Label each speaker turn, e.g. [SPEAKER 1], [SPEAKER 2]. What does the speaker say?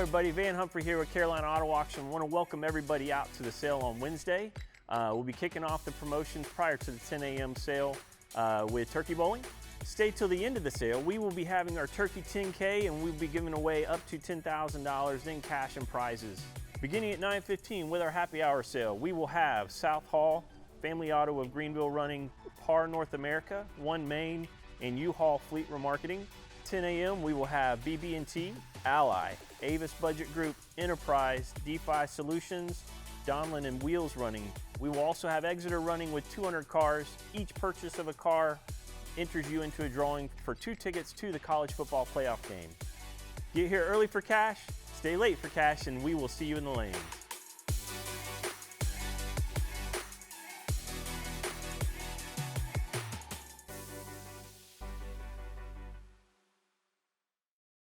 [SPEAKER 1] everybody, Van Humphrey here with Carolina Auto Auction. I want to welcome everybody out to the sale on Wednesday. We'll be kicking off the promotions prior to the 10 a.m. sale with turkey bowling. Stay till the end of the sale. We will be having our Turkey 10K and we'll be giving away up to $10,000 in cash and prizes. Beginning at 9:15 with our happy hour sale, we will have South Hall, Family Auto of Greenville running Par North America, One Main, and U-Haul Fleet Remarketing. 10 a.m. we will have BB&T, Ally, Avis Budget Group, Enterprise, DeFi Solutions, Donlin and Wheels running. We will also have Exeter running with 200 cars. Each purchase of a car enters you into a drawing for 2 tickets to the college football playoff game. Get here early for cash, stay late for cash, and we will see you in the lanes.